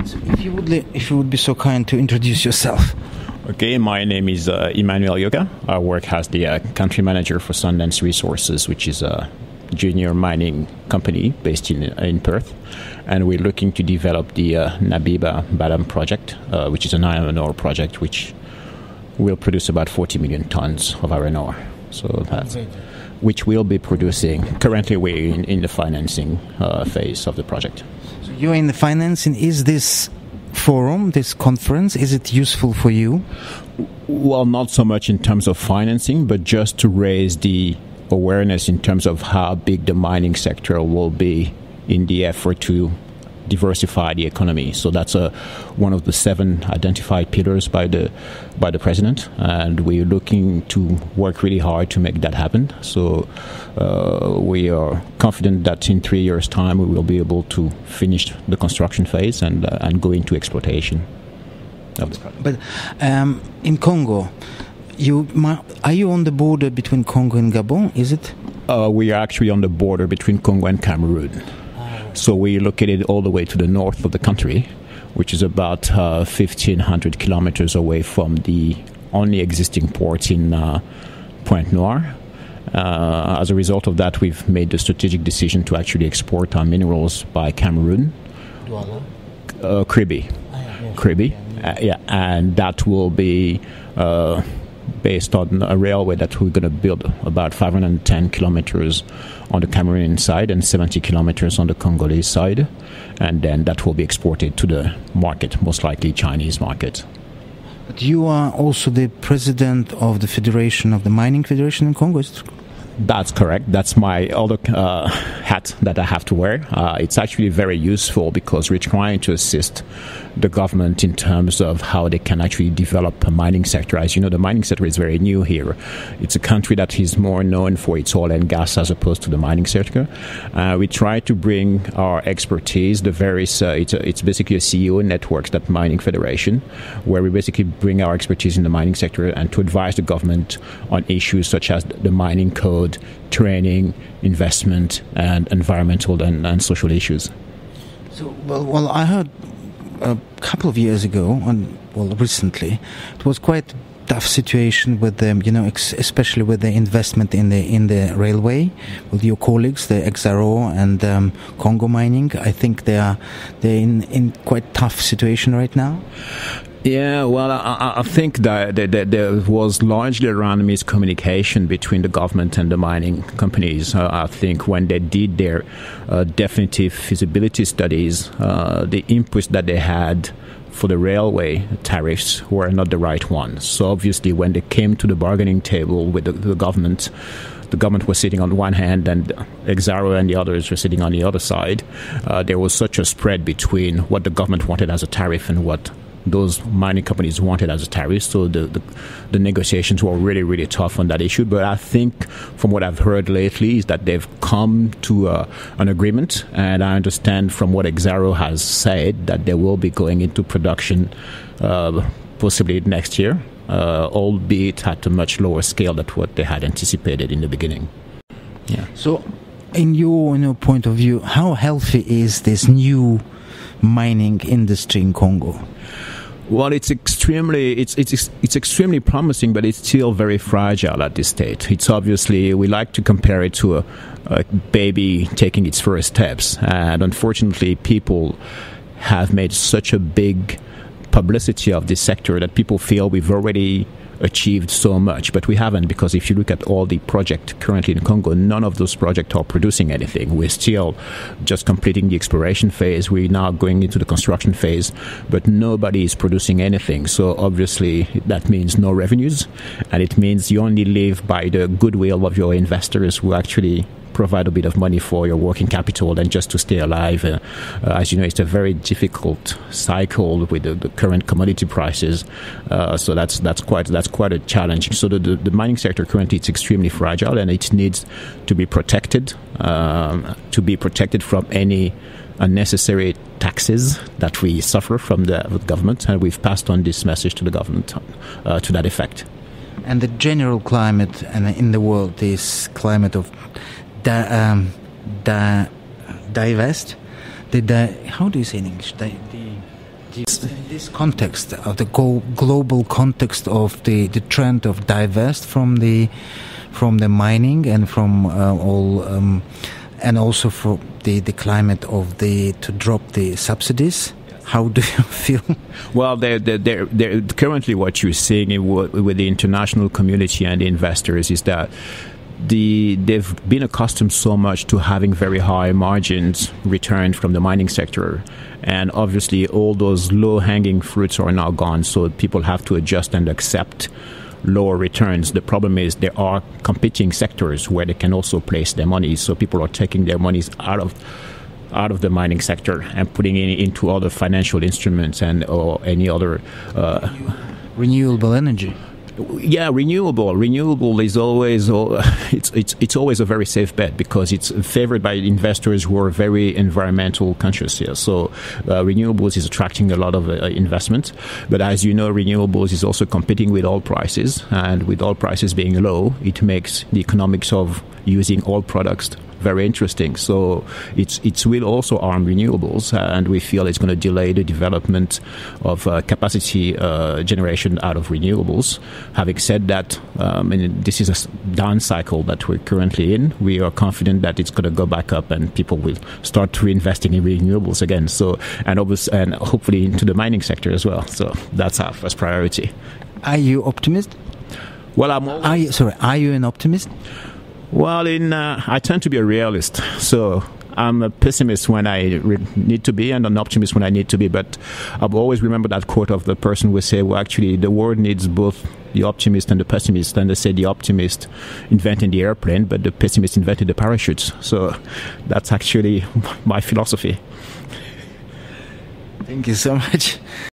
So if you would be so kind to introduce yourself. Okay, my name is Aimé-Emmanuel YOKA. I work as the country manager for Sundance Resources, which is a junior mining company based in Perth. And we're looking to develop the Nabeba-Mbalam project, which is an iron ore project which will produce about 40 million tons of iron ore. So that's which we'll be producing. Currently, we're in the financing phase of the project. So you're in the financing. Is this forum, this conference, is it useful for you? Well, not so much in terms of financing, but just to raise the awareness in terms of how big the mining sector will be in the effort to diversify the economy. So that's one of the 7 identified pillars by the president, and we're looking to work really hard to make that happen. So we are confident that in 3 years' time we will be able to finish the construction phase and go into exploitation of the project. But in Congo, are you on the border between Congo and Gabon? Is it? We are actually on the border between Congo and Cameroon. So we're located all the way to the north of the country, which is about 1,500 kilometers away from the only existing port in Pointe-Noire. As a result of that, we've made the strategic decision to actually export our minerals by Cameroon. Kribi. And that will be based on a railway that we're going to build about 510 kilometers on the Cameroonian side and 70 kilometers on the Congolese side. And then that will be exported to the market, most likely Chinese market. But you are also the president of the Federation of the Mining Federation in Congo, is it? That's correct. That's my other hat that I have to wear. It's actually very useful because we're trying to assist the government in terms of how they can actually develop a mining sector. As you know, the mining sector is very new here. It's a country that is more known for its oil and gas as opposed to the mining sector. We try to bring our expertise, the various, it's basically a CEO network, that Mining Federation, where we basically bring our expertise in the mining sector and to advise the government on issues such as the mining code, training, investment, and environmental and social issues. So, well, I heard a couple of years ago, recently, it was quite a tough situation with them, especially with the investment in the railway, with your colleagues, the XRO and Congo Mining. I think they're in quite tough situation right now. Yeah, well, I think that there was largely around miscommunication between the government and the mining companies. I think when they did their definitive feasibility studies, the inputs that they had for the railway tariffs were not the right ones. So obviously when they came to the bargaining table with the government was sitting on one hand and XRO and the others were sitting on the other side. There was such a spread between what the government wanted as a tariff and what those mining companies wanted as a tariff. So the negotiations were really, really tough on that issue. But I think from what I've heard lately is that they've come to an agreement. And I understand from what XRO has said that they will be going into production possibly next year, albeit at a much lower scale than what they had anticipated in the beginning. Yeah. So in your point of view, how healthy is this new mining industry in Congo? Well, it's extremely promising, but it's still very fragile at this stage. It's obviously, we like to compare it to a baby taking its first steps, and unfortunately, people have made such a big publicity of this sector that people feel we've already achieved so much, but we haven't, because if you look at all the projects currently in Congo, none of those projects are producing anything. We're still just completing the exploration phase. We're now going into the construction phase, but nobody is producing anything. So obviously that means no revenues, and it means you only live by the goodwill of your investors who actually provide a bit of money for your working capital and just to stay alive. As you know, it's a very difficult cycle with the current commodity prices. So that's quite a challenge. So the mining sector currently is extremely fragile, and it needs to be protected from any unnecessary taxes that we suffer from the government, and we've passed on this message to the government to that effect. And the general climate in the world is climate of divest. How do you say in English? In this context, of the global context of the trend of divest from the mining and from and also for the climate of to drop the subsidies. How do you feel? Well, currently what you're seeing with the international community and the investors is that they've been accustomed so much to having very high margins returned from the mining sector. And obviously all those low-hanging fruits are now gone, so people have to adjust and accept lower returns. The problem is there are competing sectors where they can also place their money, so people are taking their monies out of the mining sector and putting it into other financial instruments or any other renewable energy. Yeah, renewable is always it's always a very safe bet because it's favored by investors who are very environmental conscious here. So renewables is attracting a lot of investment, but as you know, renewables is also competing with oil prices, and with oil prices being low, it makes the economics of using oil products very interesting. So it will also arm renewables, and we feel it's going to delay the development of capacity generation out of renewables. Having said that, this is a down cycle that we're currently in. We are confident that it's going to go back up and people will start reinvesting in renewables again. So and hopefully into the mining sector as well. So that's our first priority. Are you optimist? Well, Are you an optimist? Well, I tend to be a realist, so I'm a pessimist when I need to be and an optimist when I need to be. But I've always remembered that quote of the person who say, well, actually, the world needs both the optimist and the pessimist. And they say the optimist invented the airplane, but the pessimist invented the parachutes. So that's actually my philosophy. Thank you so much.